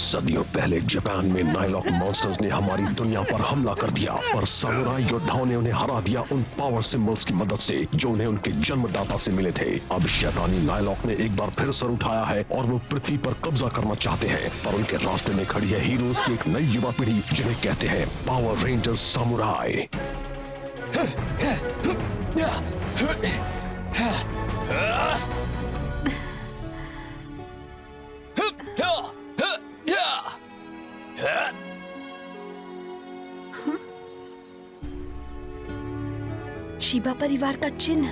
सदियों पहले जापान में नाइलॉक मॉन्स्टर्स ने हमारी दुनिया पर हमला कर दिया, पर सामुराई योद्धाओं ने उन्हें हरा दिया उन पावर सिंबल्स की मदद से जो उन्हें उनके जन्मदाता से मिले थे। अब शैतानी नाइलॉक ने एक बार फिर सर उठाया है और वो पृथ्वी पर कब्जा करना चाहते हैं, पर उनके रास्ते में खड़ी है हीरोज की एक नई युवा पीढ़ी जिन्हें कहते हैं पावर रेंजर्स सामुराई। शिबा परिवार का चिन्ह।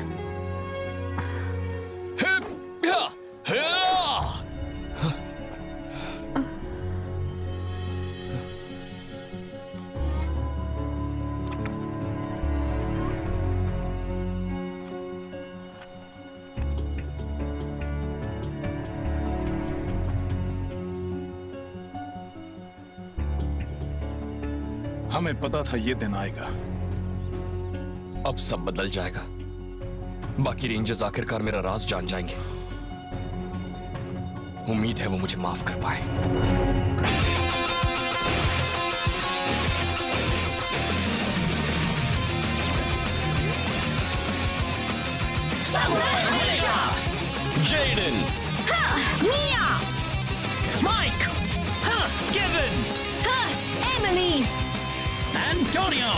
हमें पता था ये दिन आएगा। अब सब बदल जाएगा। बाकी रेंजर्स आखिरकार मेरा राज जान जाएंगे। उम्मीद है वो मुझे माफ कर पाए। Jaden! Mia! Mike! Kevin! Emily! Antonio!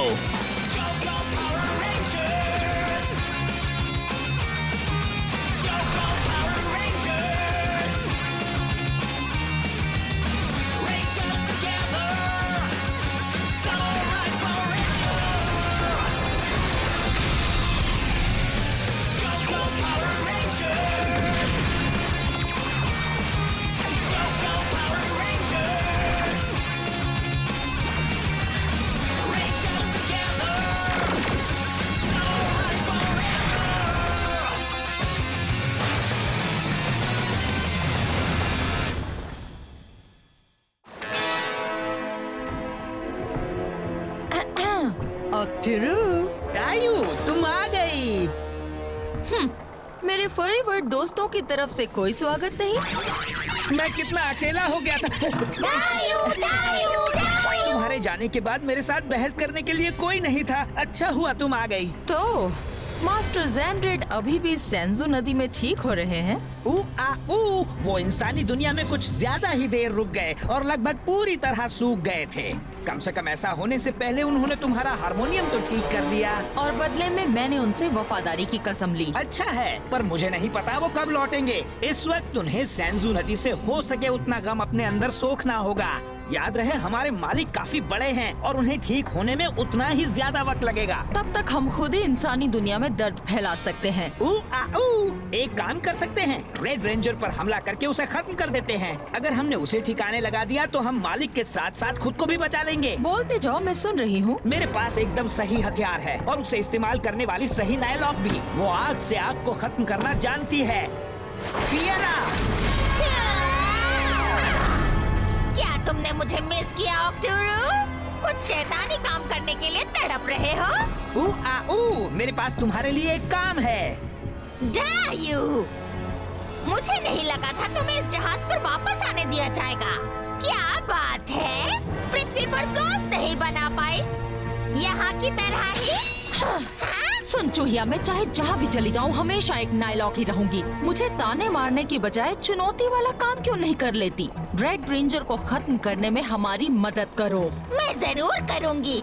टायू, तुम आ गई। मेरे फरी वर्ड दोस्तों की तरफ से कोई स्वागत नहीं। मैं कितना अकेला हो गया था। तुम्हारे जाने के बाद मेरे साथ बहस करने के लिए कोई नहीं था। अच्छा हुआ तुम आ गई। तो मास्टर ज़ेनड्रेड अभी भी सेंजू नदी में ठीक हो रहे हैं? वो इंसानी दुनिया में कुछ ज्यादा ही देर रुक गए और लगभग पूरी तरह सूख गए थे। कम से कम ऐसा होने से पहले उन्होंने तुम्हारा हारमोनियम तो ठीक कर दिया। और बदले में मैंने उनसे वफादारी की कसम ली। अच्छा है, पर मुझे नहीं पता वो कब लौटेंगे। इस वक्त उन्हें सेंजू नदी से हो सके उतना गम अपने अंदर सोखना होगा। याद रहे, हमारे मालिक काफी बड़े हैं और उन्हें ठीक होने में उतना ही ज्यादा वक्त लगेगा। तब तक हम खुद ही इंसानी दुनिया में दर्द फैला सकते हैं। एक काम कर सकते हैं, रेड रेंजर पर हमला करके उसे खत्म कर देते हैं। अगर हमने उसे ठिकाने लगा दिया तो हम मालिक के साथ साथ खुद को भी बचा लेंगे। बोलते जाओ, मैं सुन रही हूँ। मेरे पास एकदम सही हथियार है और उसे इस्तेमाल करने वाली सही नाइलॉक भी। वो आग से आग को खत्म करना जानती है। फियरा! क्या तुमने मुझे मिस किया ऑक्टोरू? कुछ शैतानी काम करने के लिए तड़प रहे हो? मेरे पास तुम्हारे लिए एक काम है। डायू, मुझे नहीं लगा था तुम्हें इस जहाज पर वापस आने दिया जाएगा। क्या बात है, पृथ्वी पर दोस्त नहीं बना पाए? यहाँ की तरह ही? सुन चूहिया, मैं चाहे जहाँ भी चली जाऊँ हमेशा एक नाइलॉक ही रहूंगी। मुझे ताने मारने की बजाय चुनौती वाला काम क्यों नहीं कर लेती? रेड रेंजर को खत्म करने में हमारी मदद करो। मैं जरूर करूँगी।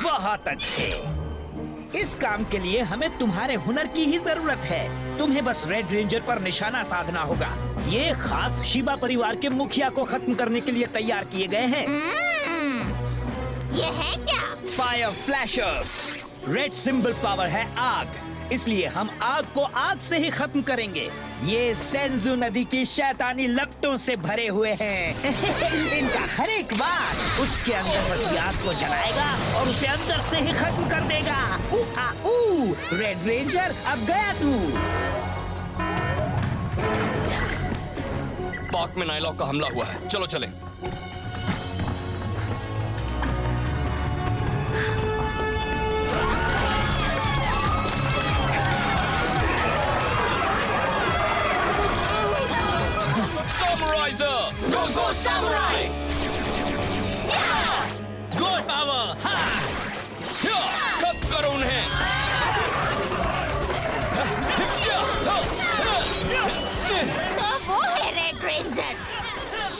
बहुत अच्छे। इस काम के लिए हमें तुम्हारे हुनर की ही जरूरत है। तुम्हें बस रेड रेंजर पर निशाना साधना होगा। ये खास शिबा परिवार के मुखिया को खत्म करने के लिए तैयार किए गए हैं। ये है क्या? Fire flashers. Red symbol power है आग, इसलिए हम आग को आग से ही खत्म करेंगे। ये सेंजू नदी की शैतानी लपटों से भरे हुए हैं। इनका हर एक बात उसके अंदर बसी आग को जलाएगा और उसे अंदर से ही खत्म कर देगा। रेड रेंजर, अब गया तू। पार्क में नाइलॉक का हमला हुआ है, चलो चले। Samurai राइजर, गो गो सैमुराई। Gold power. Ha! खत्म करो उन्हें। तो वो है रेड रेंजर,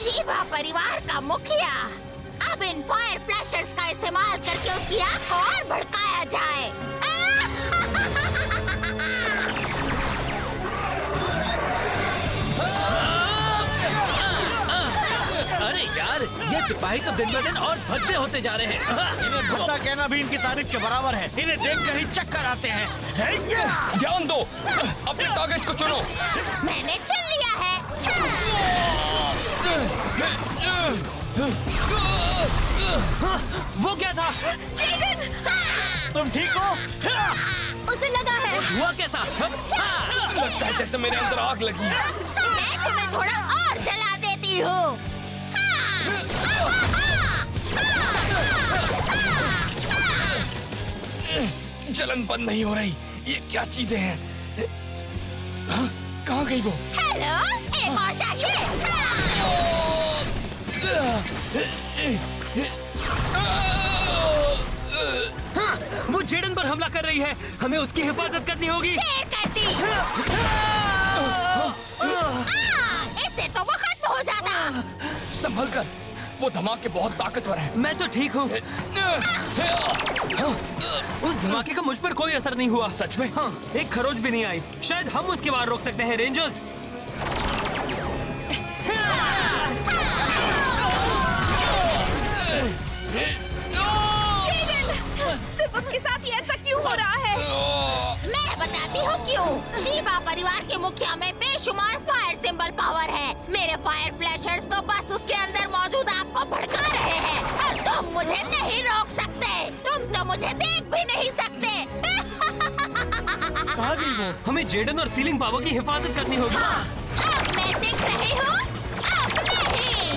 शिवा परिवार का मुखिया। अब इन फायर फ्लैशर्स का इस्तेमाल करके उसकी आंख और भड़काया जाए। अरे यार, ये सिपाही तो दिन ब दिन और भद्दे होते जा रहे हैं। इन्हें भद्दा कहना भी इनकी तारीफ के बराबर है। इन्हें देखकर ही चक्कर आते हैं। ध्यान दो, अपने टारगेट्स को चुनो। मैंने चुन लिया है। वो क्या था? तुम ठीक हो? उसे लगा है। हुआ कैसा? लगता है जैसे मेरे अंदर आग लगी है। मैं तुम्हें थोड़ा और जला देती हूँ। जलन बंद नहीं हो रही। ये क्या चीजें हैं? हाँ? कहाँ गई वो? हेलो, एक और चाहिए। वो जेडन पर हमला कर रही है। हमें उसकी हिफाजत करनी होगी। देर कर दी। इससे तो वो खत्म हो जाता। संभल कर, वो धमाके बहुत ताकतवर है। मैं तो ठीक हूँ। उस धमाके का मुझ पर कोई असर नहीं हुआ। सच में? हाँ, एक खरोच भी नहीं आई। शायद हम उसकी वार रोक सकते हैं, रेंजर्स। सिर्फ उसके साथ ही ऐसा क्यों हो रहा है? मैं बताती हूँ क्यों। शिवा परिवार के मुखिया में बेशुमार फायर सिंबल पावर है। मेरे फायर फ्लैशर्स तो बस उसके अंदर मौजूद आग को भड़का रहे हैं और तुम मुझे नहीं रोक सकते। तुम तो मुझे देख भी नहीं सकते। कहाँ गई वो? हमें जेडन और सीलिंग पावर की हिफाजत करनी होगी। अब मैं दिख रही हूँ, अब नहीं।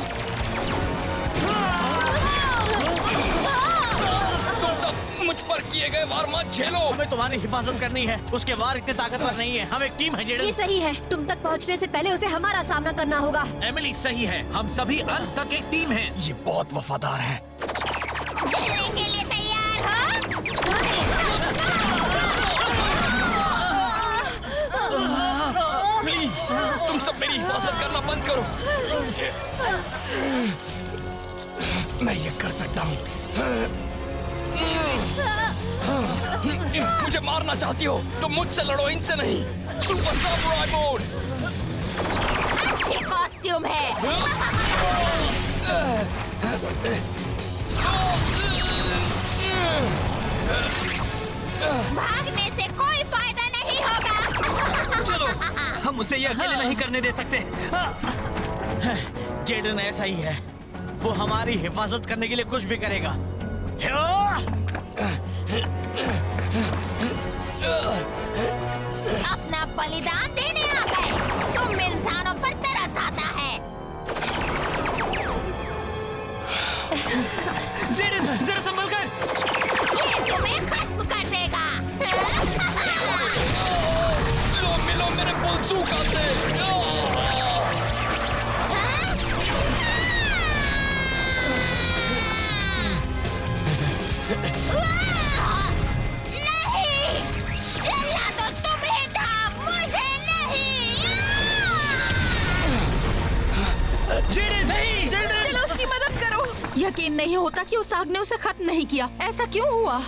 तुम सब मुझ पर किए गए वार मत झेलो। हमें तुम्हारी हिफाजत करनी है। उसके वार इतने ताकतवर नहीं है। हम एक टीम है जेडन। ये सही है। तुम तक पहुंचने से पहले उसे हमारा सामना करना होगा। एमिली सही है। हम सभी अंत तक एक टीम हैं। ये बहुत वफादार है। चलने के लिए तैयार हो? प्लीज, तुम सब मेरी हिफाजत करना बंद करो। मैं ये कर सकता हूँ। मुझे मारना चाहती हो तो मुझसे लड़ो, इनसे नहीं। Super samurai mode. अच्छे कॉस्ट्यूम है। भागने से कोई फायदा नहीं होगा। चलो, हम उसे ये अकेले नहीं करने दे सकते। जेडन ऐसा ही है। वो हमारी हिफाजत करने के लिए कुछ भी करेगा। अपना बलिदान देने आ गए। तुम इंसानों पर तरस आता है। जेडन, जरा संभल कर। ये तुम्हें खत्म कर देगा। लो, मिलो मेरे बंदूका से। नहीं, चलना तो तुम्हें था, मुझे नहीं। जेडन, नहीं। चलो उसकी मदद करो। यकीन नहीं होता कि उस आग ने उसे खत्म नहीं किया। ऐसा क्यों हुआ?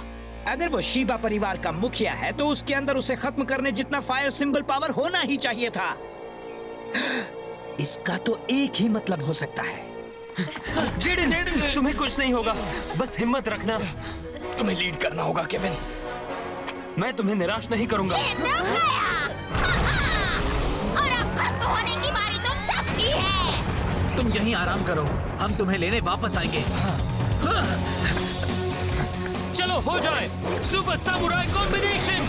अगर वो शिवा परिवार का मुखिया है तो उसके अंदर उसे खत्म करने जितना फायर सिंबल पावर होना ही चाहिए था। इसका तो एक ही मतलब हो सकता है। जेडन, तुम्हें कुछ नहीं होगा। बस हिम्मत रखना। तुम्हें लीड करना होगा केविन। मैं तुम्हें निराश नहीं करूंगा। ये दब गया। और अब खत्म होने की बारी तुम सबकी है। तुम यहीं आराम करो, हम तुम्हें लेने वापस आएंगे। चलो हो जाए सुपर सैमुराई कॉम्बिनेशन।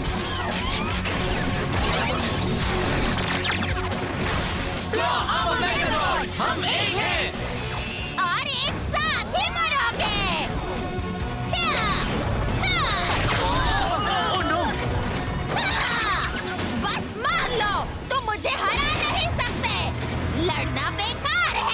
हम एक हैं। और एक साथ ही मरोगे। बस मान लो, तुम मुझे हरा नहीं सकते। लड़ना बेकार है।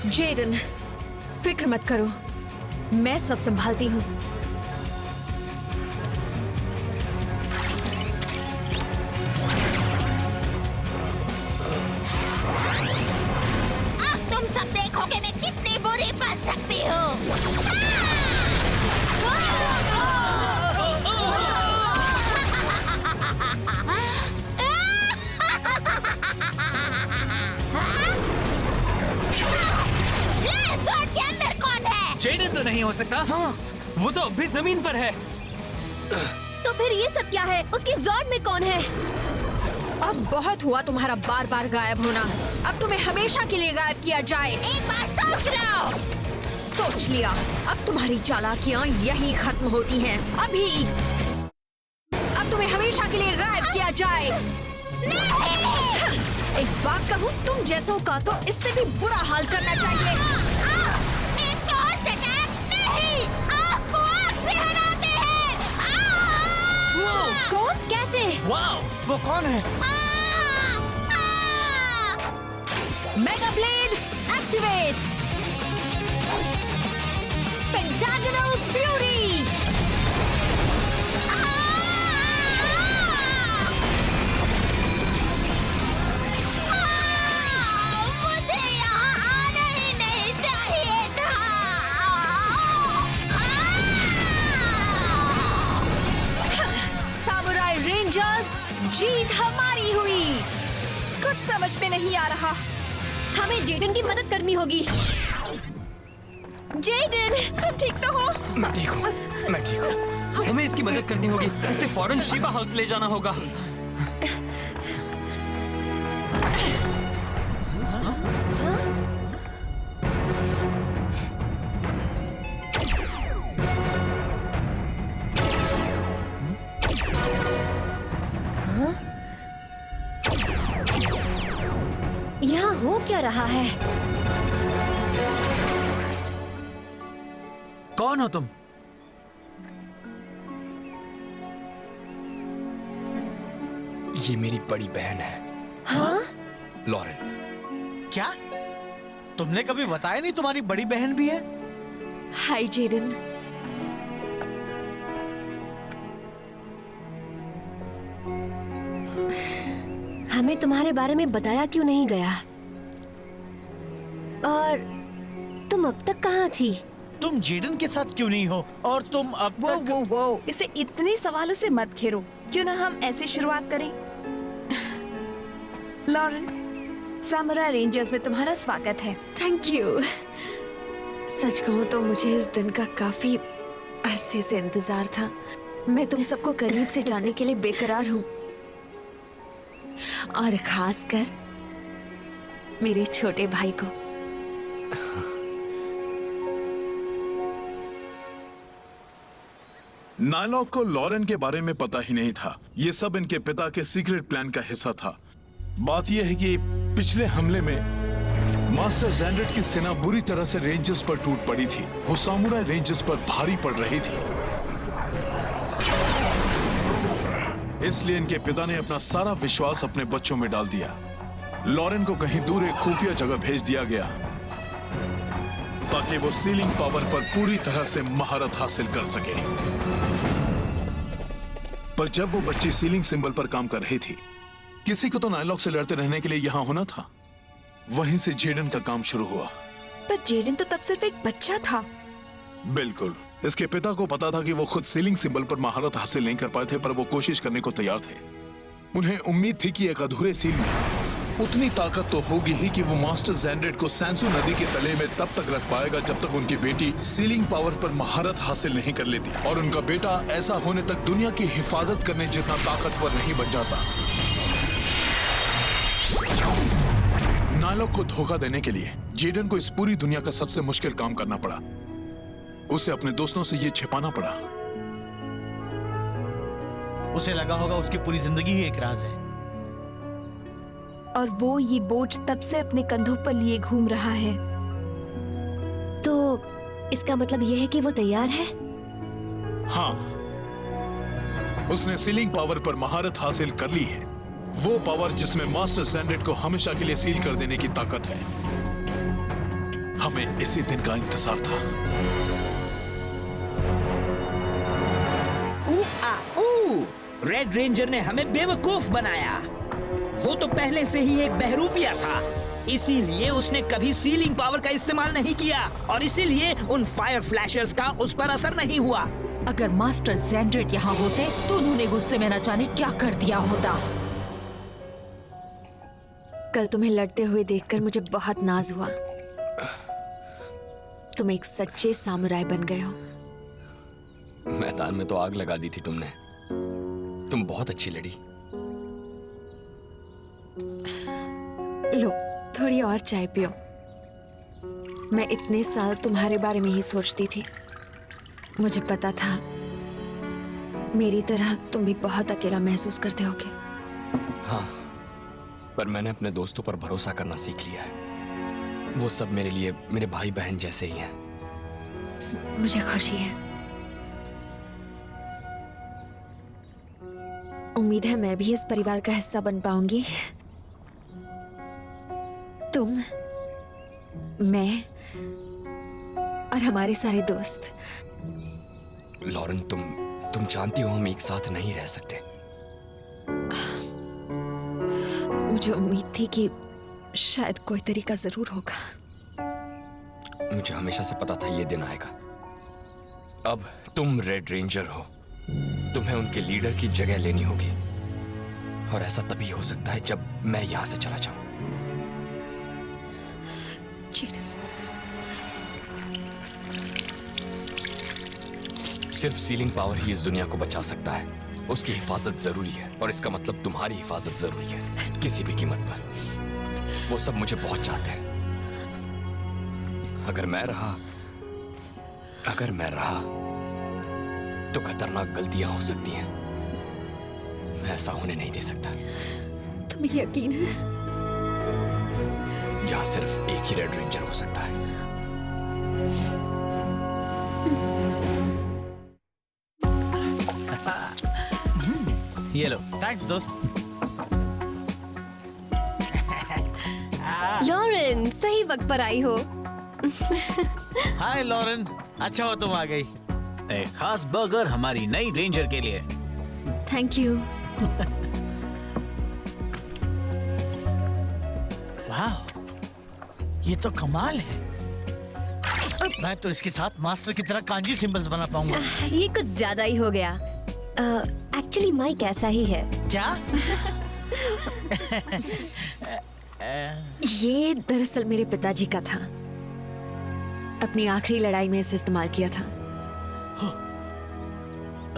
जेडन, फिक्र मत करो, मैं सब संभालती हूँ। अब तुम सब देखोगे मैं कितनी बुरी बन सकती हूँ। के अंदर कौन है? जेडन तो नहीं हो सकता। हाँ, वो तो अभी जमीन पर है। तो फिर ये सब क्या है? उसकी ज़ॉर्ड में कौन है? अब बहुत हुआ तुम्हारा बार बार गायब होना। अब तुम्हें हमेशा के लिए गायब किया जाए। एक बार सोच लो। सोच लिया। अब तुम्हारी चालाकियाँ यहीं खत्म होती हैं। अभी। अब तुम्हें हमेशा के लिए गायब किया जाए। एक बात कहूँ, तुम जैसों का तो इससे भी बुरा हाल करना चाहिए। एक टॉर्च अटैक नहीं, आपको आग से हराते हैं। कौन? कैसे? वाओ, वो कौन है? Mega blade activate. Pentagonal fury. मुझे यहाँ आना ही नहीं चाहिए था। सामुराई रेंजर्स, जीत हमारी हुई। कुछ समझ में नहीं आ रहा। हमें जेडन की मदद करनी होगी। जेडन, तुम ठीक तो हो? मैं ठीक हूँ, मैं ठीक हूँ। हमें इसकी मदद करनी होगी। इसे फौरन शिबा हाउस ले जाना होगा। यहाँ हो क्या रहा है? कौन हो तुम? ये मेरी बड़ी बहन है। हाँ? लॉरेन। क्या? तुमने कभी बताया नहीं तुम्हारी बड़ी बहन भी है? हाय जेडन। हमें तुम्हारे बारे में बताया क्यों नहीं गया? और तुम अब तक कहाँ थी? तुम जेडन के साथ क्यों नहीं हो? और तुम अब तक... वो इसे इतने सवालों से मत घेरो। क्यों ना हम ऐसे शुरुआत करें? लॉरेन, सामुराई रेंजर्स में तुम्हारा स्वागत है। Thank you. सच कहूँ तो मुझे इस दिन का काफी अरसे से इंतजार था। मैं तुम सबको करीब से जानने के लिए बेकरार हूँ, और खासकर मेरे छोटे भाई को। नायलॉक को लॉरेन के बारे में पता ही नहीं था। ये सब इनके पिता के सीक्रेट प्लान का हिस्सा था। बात यह है कि पिछले हमले में मास्टर ज़ैंड्रेट की सेना बुरी तरह से रेंजर्स पर टूट पड़ी थी। वो सामुराई रेंजर्स पर भारी पड़ रही थी। इसलिए इनके पिता ने अपना सारा विश्वास अपने बच्चों में डाल दिया। लॉरेन को कहीं दूर एक खुफिया जगह भेज दिया गया ताकि वो सीलिंग पावर पर पूरी तरह से महारत हासिल कर सके। पर जब वो बच्ची सीलिंग सिंबल पर काम कर रही थी, किसी को तो नायलॉक से लड़ते रहने के लिए यहां होना था। वहीं से जेडन का काम शुरू हुआ। पर जेडन तो तब सिर्फ एक बच्चा था। बिल्कुल। इसके पिता को पता था कि वो खुद सीलिंग सिंबल पर महारत हासिल नहीं कर पाए थे, पर वो कोशिश करने को तैयार थे। उन्हें उम्मीद थी कि एक अधूरे सील में उतनी ताकत तो होगी ही कि वो मास्टर ज़ैंड्रेट को सैंसू नदी के तले में तब तक रख पाएगा जब तक उनकी बेटी सीलिंग पावर पर महारत हासिल नहीं कर लेती, और उनका बेटा ऐसा होने तक दुनिया की हिफाजत करने जितना ताकतवर नहीं बन जाता। नायलॉक को धोखा देने के लिए जेडन को इस पूरी दुनिया का सबसे मुश्किल काम करना पड़ा। उसे अपने दोस्तों से ये छिपाना पड़ा। उसे लगा होगा उसकी पूरी जिंदगी ही एक राज है। और वो ये बोझ तब से अपने कंधों पर लिए घूम रहा है। तो इसका मतलब ये है कि वो तैयार है? हाँ, उसने सीलिंग पावर पर महारत हासिल कर ली है। वो पावर जिसमें मास्टर ज़ैंड्रेट को हमेशा के लिए सील कर देने की ताकत है। हमें इसी दिन का इंतजार था। रेड रेंजर ने हमें बेवकूफ बनाया। वो तो पहले से ही एक बहरूपिया था, इसीलिए उसने कभी सीलिंग पावर का इस्तेमाल नहीं किया और इसीलिए उन फायर फ्लैशर्स का उस पर असर नहीं हुआ। अगर मास्टर ज़ेंड्रेट यहाँ होते तो उन्होंने गुस्से में न जाने क्या कर दिया होता। कल तुम्हें लड़ते हुए देखकर मुझे बहुत नाज हुआ। तुम एक सच्चे सामुराई बन गए हो। मैदान में तो आग लगा दी थी तुमने। तुम बहुत अच्छी लड़ी। लो, थोड़ी और चाय पियो। मैं इतने साल तुम्हारे बारे में ही सोचती थी। मुझे पता था मेरी तरह तुम भी बहुत अकेला महसूस करते होगे। हाँ, पर मैंने अपने दोस्तों पर भरोसा करना सीख लिया है। वो सब मेरे लिए मेरे भाई बहन जैसे ही हैं। मुझे खुशी है। उम्मीद है मैं भी इस परिवार का हिस्सा बन पाऊंगी। तुम, मैं और हमारे सारे दोस्त। लॉरेन, तुम जानती हो हम एक साथ नहीं रह सकते। मुझे उम्मीद थी कि शायद कोई तरीका जरूर होगा। मुझे हमेशा से पता था ये दिन आएगा। अब तुम रेड रेंजर हो, तुम्हें उनके लीडर की जगह लेनी होगी और ऐसा तभी हो सकता है जब मैं यहां से चला जाऊं। सिर्फ सीलिंग पावर ही इस दुनिया को बचा सकता है। उसकी हिफाजत जरूरी है और इसका मतलब तुम्हारी हिफाजत जरूरी है, किसी भी कीमत पर। वो सब मुझे बहुत चाहते हैं। अगर मैं रहा तो खतरनाक गलतियां हो सकती हैं। मैं ऐसा होने नहीं दे सकता। तुम्हें यकीन है? यहाँ सिर्फ एक ही रेड रेंजर हो सकता है। ये लो। थैंक्स दोस्त। लॉरेन, सही वक्त पर आई हो। हाय लॉरेन, अच्छा हो तुम आ गई। एक खास बर्गर हमारी नई रेंजर के लिए। Thank you. वाह, ये तो कमाल है। मैं तो इसके साथ मास्टर की तरह कांजी सिंबल्स बना पाऊंगा। ये कुछ ज्यादा ही हो गया। एक्चुअली माइक ऐसा ही है। क्या? ये दरअसल मेरे पिताजी का था। अपनी आखिरी लड़ाई में इसे इस्तेमाल किया था।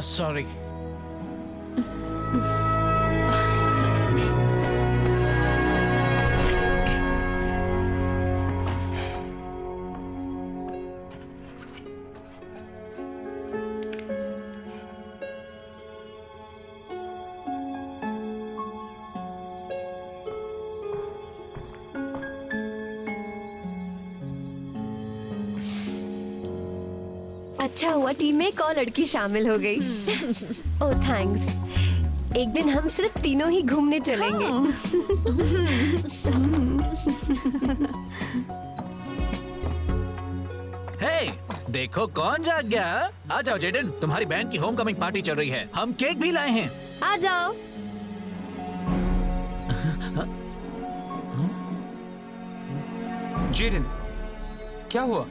सॉरी। अच्छा हुआ टीम में एक और लड़की शामिल हो गई। ओह थैंक्स। एक दिन हम सिर्फ तीनों ही घूमने चलेंगे। हे, देखो कौन जाग गया। आ जाओ जेडन, तुम्हारी बहन की होमकमिंग पार्टी चल रही है। हम केक भी लाए हैं। आ जाओ। जेडन, क्या हुआ?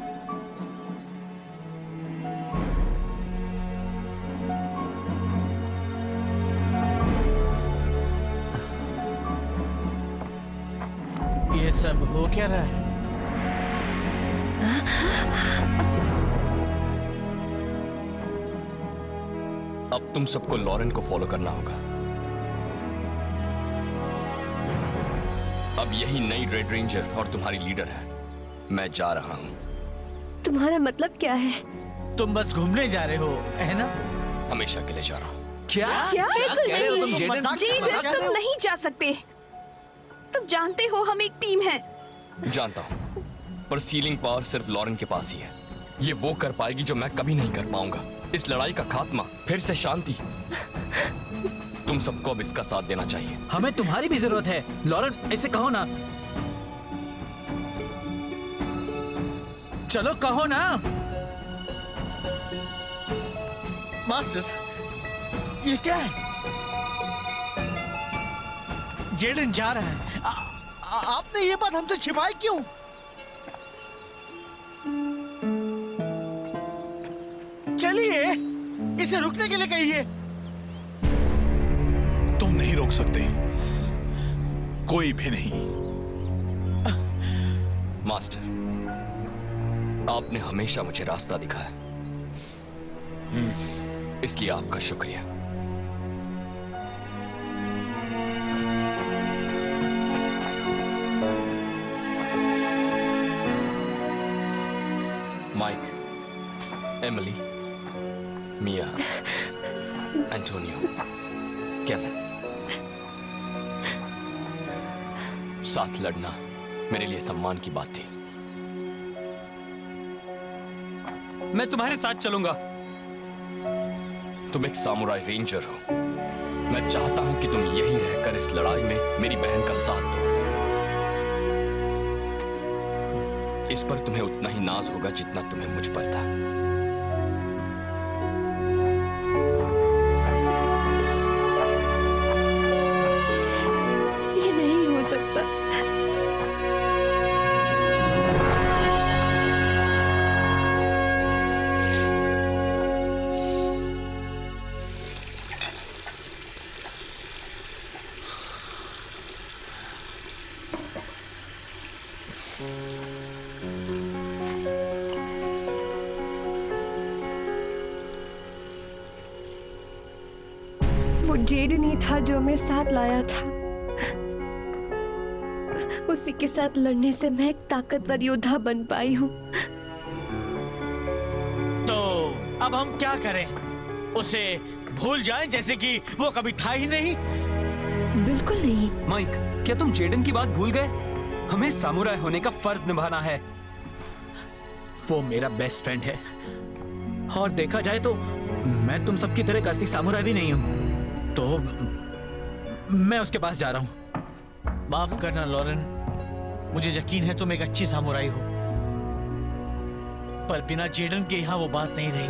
ये सब हो क्या रहा है? अब तुम सबको लॉरेन को फॉलो करना होगा। अब यही नई रेड रेंजर और तुम्हारी लीडर है। मैं जा रहा हूँ। तुम्हारा मतलब क्या है? तुम बस घूमने जा रहे हो, है ना? हमेशा के लिए जा रहा हूँ। क्या क्या? कह रहे हो तुम जेडन? मजाक जेडन, कर रहे तुम हो? नहीं जा सकते। तुम जानते हो हम एक टीम है। जानता हूँ, पर सीलिंग पावर सिर्फ लॉरेन के पास ही है। ये वो कर पाएगी जो मैं कभी नहीं कर पाऊंगा। इस लड़ाई का खात्मा, फिर से शांति। तुम सबको अब इसका साथ देना चाहिए। हमें तुम्हारी भी जरूरत है। लॉरेन, ऐसे कहो ना। चलो कहो ना। मास्टर, ये क्या है? जेडन जा रहा है। आपने ये बात हमसे छिपाई क्यों? चलिए, इसे रुकने के लिए कहिए। तुम नहीं रोक सकते, कोई भी नहीं। मास्टर, आपने हमेशा मुझे रास्ता दिखाया, इसलिए आपका शुक्रिया। माइक, एमिली, मिया, एंटोनियो, केविन, साथ लड़ना मेरे लिए सम्मान की बात थी। मैं तुम्हारे साथ चलूंगा। तुम एक सामुराई रेंजर हो। मैं चाहता हूं कि तुम यहीं रहकर इस लड़ाई में मेरी बहन का साथ दो। इस पर तुम्हें उतना ही नाज होगा जितना तुम्हें मुझ पर था। ये नहीं हो सकता। वो जेडन ही था जो हमें साथ लाया था। उसी के साथ लड़ने से मैं एक ताकतवर योद्धा बन पाई हूँ। तो अब हम क्या करें? उसे भूल जाएं जैसे कि वो कभी था ही नहीं? बिल्कुल नहीं। माइक, क्या तुम जेडन की बात भूल गए? हमें सामुराई होने का फर्ज निभाना है। वो मेरा बेस्ट फ्रेंड है, और देखा जाए तो मैं तुम सबकी तरह एक असली सामुराई भी नहीं हूं। तो मैं उसके पास जा रहा हूं। माफ करना लॉरेन, मुझे यकीन है तुम एक अच्छी सामुराई हो, पर बिना जेडन के यहाँ वो बात नहीं रही।